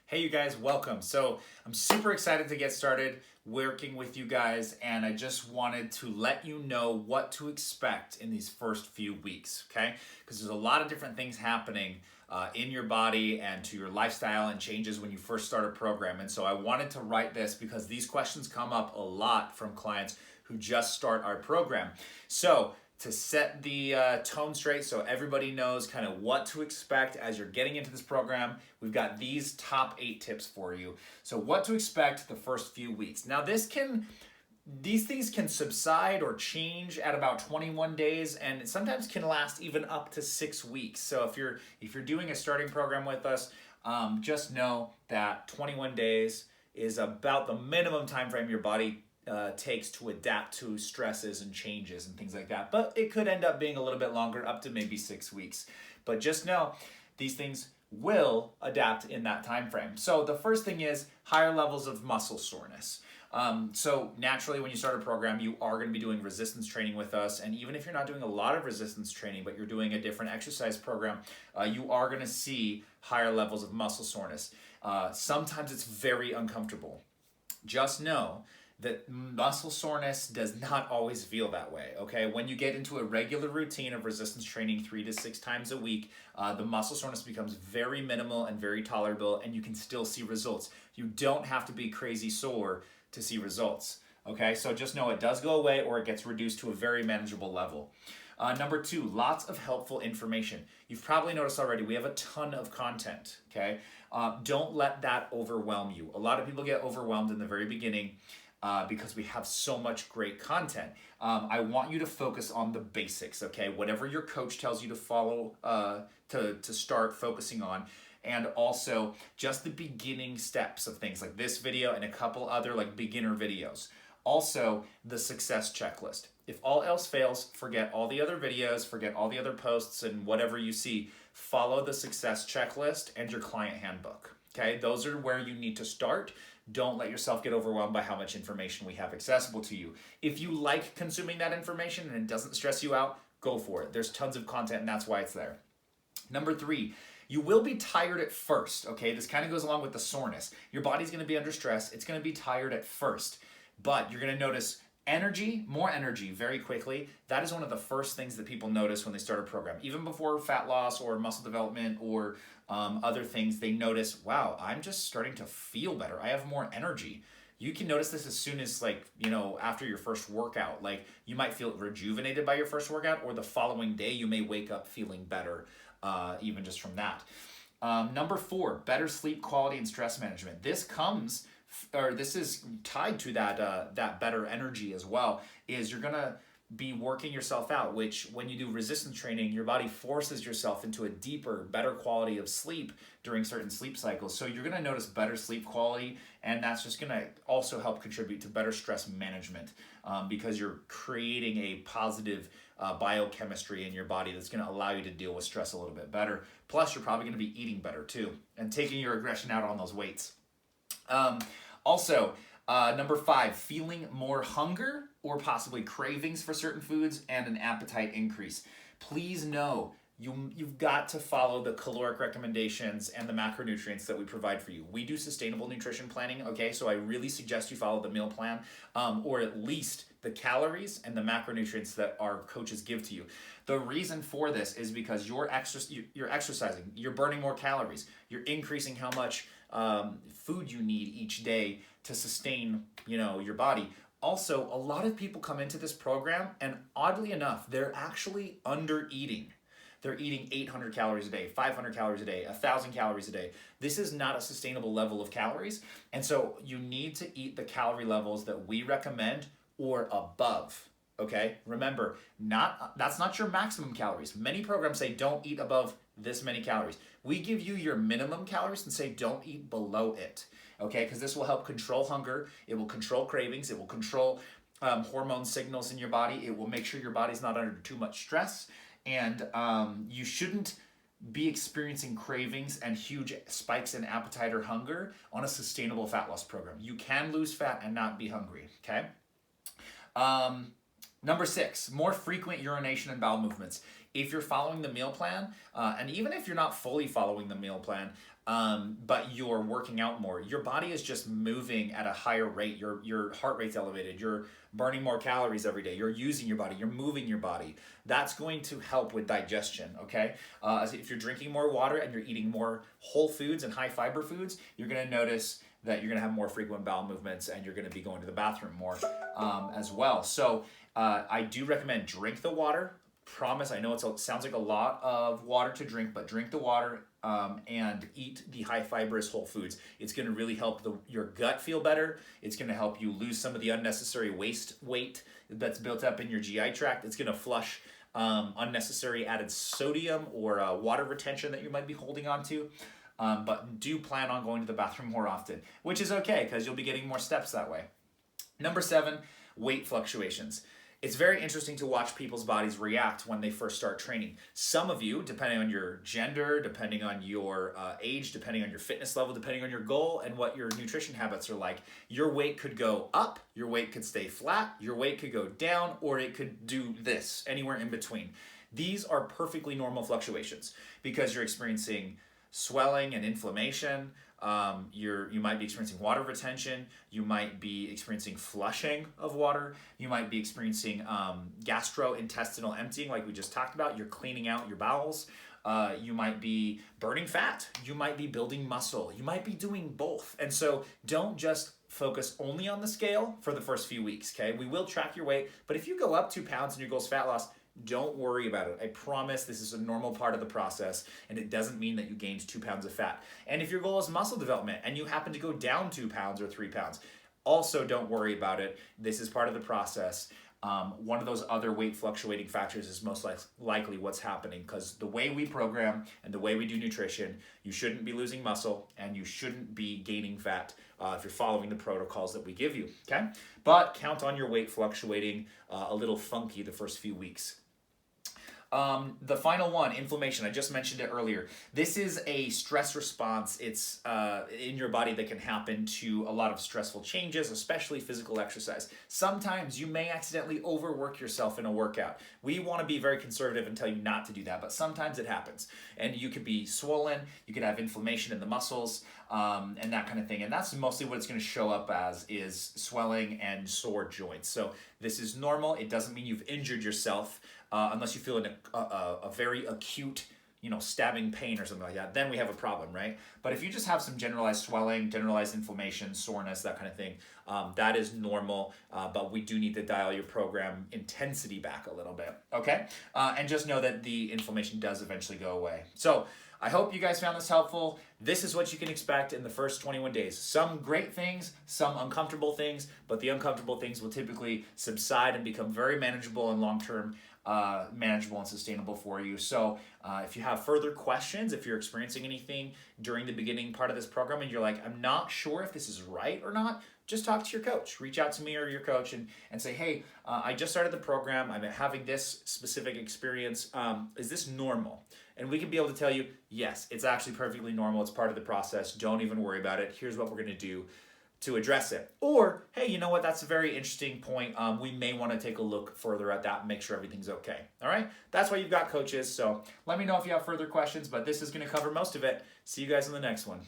Hey, you guys, welcome. So, I'm super excited to get started working with you guys, and I just wanted to let you know what to expect in these first few weeks, okay? Because there's a lot of different things happening in your body and to your lifestyle and changes when you first start a program. And so, I wanted to write this because these questions come up a lot from clients who just start our program. So, to set the tone straight so everybody knows kind of what to expect as you're getting into this program, we've got these top 8 tips for you. So what to expect the first few weeks. Now these things can subside or change at about 21 days and sometimes can last even up to 6 weeks. So if you're doing a starting program with us, just know that 21 days is about the minimum time frame your body takes to adapt to stresses and changes and things like that. But it could end up being a little bit longer, up to maybe 6 weeks. But just know these things will adapt in that time frame. So the first thing is higher levels of muscle soreness. So naturally, when you start a program, you are going to be doing resistance training with us. And even if you're not doing a lot of resistance training, but you're doing a different exercise program, you are going to see higher levels of muscle soreness. Sometimes it's very uncomfortable. Just know that muscle soreness does not always feel that way, okay? When you get into a regular routine of resistance training 3 to 6 times a week, the muscle soreness becomes very minimal and very tolerable, and you can still see results. You don't have to be crazy sore to see results, okay? So just know it does go away or it gets reduced to a very manageable level. Number 2, lots of helpful information. You've probably noticed already, we have a ton of content, okay? Don't let that overwhelm you. A lot of people get overwhelmed in the very beginning because we have so much great content. I want you to focus on the basics, okay? Whatever your coach tells you to follow, to start focusing on, and also just the beginning steps of things like this video and a couple other like beginner videos. Also, the success checklist. If all else fails, forget all the other videos, forget all the other posts and whatever you see. Follow the success checklist and your client handbook, okay? Those are where you need to start. Don't let yourself get overwhelmed by how much information we have accessible to you. If you like consuming that information and it doesn't stress you out, go for it. There's tons of content and that's why it's there. Number 3, you will be tired at first, okay? This kind of goes along with the soreness. Your body's gonna be under stress. It's gonna be tired at first, but you're gonna notice more energy very quickly. That is one of the first things that people notice when they start a program. Even before fat loss or muscle development or other things, they notice, wow, I'm just starting to feel better. I have more energy. You can notice this as soon as after your first workout. Like you might feel rejuvenated by your first workout, or the following day you may wake up feeling better even just from that. Number 4, better sleep quality and stress management. This is tied to that better energy as well, is you're gonna be working yourself out, which when you do resistance training, your body forces yourself into a deeper, better quality of sleep during certain sleep cycles. So you're gonna notice better sleep quality, and that's just gonna also help contribute to better stress management because you're creating a positive biochemistry in your body that's gonna allow you to deal with stress a little bit better. Plus, you're probably gonna be eating better too and taking your aggression out on those weights. Number 5, feeling more hunger or possibly cravings for certain foods and an appetite increase. Please know you've got to follow the caloric recommendations and the macronutrients that we provide for you. We do sustainable nutrition planning, okay? So I really suggest you follow the meal plan or at least the calories and the macronutrients that our coaches give to you. The reason for this is because you're exercising, you're burning more calories, you're increasing how much food you need each day to sustain, your body. Also, a lot of people come into this program and oddly enough, they're actually under eating. They're eating 800 calories a day, 500 calories a day, 1,000 calories a day. This is not a sustainable level of calories. And so you need to eat the calorie levels that we recommend or above. Okay? Remember, that's not your maximum calories. Many programs say don't eat above this many calories. We give you your minimum calories and say don't eat below it. Okay? Because this will help control hunger. It will control cravings. It will control hormone signals in your body. It will make sure your body's not under too much stress. And you shouldn't be experiencing cravings and huge spikes in appetite or hunger on a sustainable fat loss program. You can lose fat and not be hungry, okay? Number 6, more frequent urination and bowel movements. if you're following the meal plan, and even if you're not fully following the meal plan, but you're working out more, your body is just moving at a higher rate. Your heart rate's elevated. You're burning more calories every day. You're using your body. You're moving your body. That's going to help with digestion, okay? If you're drinking more water and you're eating more whole foods and high fiber foods, you're going to notice that you're going to have more frequent bowel movements and you're going to be going to the bathroom more as well. So I do recommend drink the water. Promise, I know it sounds like a lot of water to drink, but drink the water and eat the high fibrous whole foods. It's going to really help your gut feel better. It's going to help you lose some of the unnecessary waste weight that's built up in your GI tract. It's going to flush unnecessary added sodium or water retention that you might be holding on to. But do plan on going to the bathroom more often, which is okay because you'll be getting more steps that way. Number 7, weight fluctuations. It's very interesting to watch people's bodies react when they first start training. Some of you, depending on your gender, depending on your age, depending on your fitness level, depending on your goal and what your nutrition habits are like, your weight could go up, your weight could stay flat, your weight could go down, or it could do this, anywhere in between. These are perfectly normal fluctuations because you're experiencing swelling and inflammation. You might be experiencing water retention. You might be experiencing flushing of water. You might be experiencing gastrointestinal emptying, like we just talked about. You're cleaning out your bowels. You might be burning fat. You might be building muscle. You might be doing both. And so don't just focus only on the scale for the first few weeks, okay? We will track your weight, but if you go up 2 pounds and your goal is fat loss, don't worry about it. I promise this is a normal part of the process, and it doesn't mean that you gained 2 pounds of fat. And if your goal is muscle development and you happen to go down 2 pounds or 3 pounds, also don't worry about it. This is part of the process. One of those other weight fluctuating factors is most likely what's happening, because the way we program and the way we do nutrition, you shouldn't be losing muscle and you shouldn't be gaining fat if you're following the protocols that we give you, okay? But count on your weight fluctuating a little funky the first few weeks. The final one, inflammation. I just mentioned it earlier. This is a stress response. It's in your body that can happen to a lot of stressful changes, especially physical exercise. Sometimes you may accidentally overwork yourself in a workout. We want to be very conservative and tell you not to do that, but sometimes it happens. And you could be swollen, you could have inflammation in the muscles, and that kind of thing. And that's mostly what it's going to show up as, is swelling and sore joints. So this is normal. It doesn't mean you've injured yourself. Unless you feel a very acute, stabbing pain or something like that, then we have a problem, right? But if you just have some generalized swelling, generalized inflammation, soreness, that kind of thing, that is normal, but we do need to dial your program intensity back a little bit, okay? And just know that the inflammation does eventually go away. So I hope you guys found this helpful. This is what you can expect in the first 21 days. Some great things, some uncomfortable things, but the uncomfortable things will typically subside and become very manageable and long-term manageable and sustainable for you. So if you have further questions, if you're experiencing anything during the beginning part of this program and you're like, I'm not sure if this is right or not, just talk to your coach. Reach out to me or your coach and say, hey, I just started the program. I'm having this specific experience. Is this normal? And we can be able to tell you, yes, it's actually perfectly normal. It's part of the process. Don't even worry about it. Here's what we're going to do to address it. Or, hey, you know what? That's a very interesting point. We may want to take a look further at that and make sure everything's okay. All right? That's why you've got coaches. So let me know if you have further questions, but this is going to cover most of it. See you guys in the next one.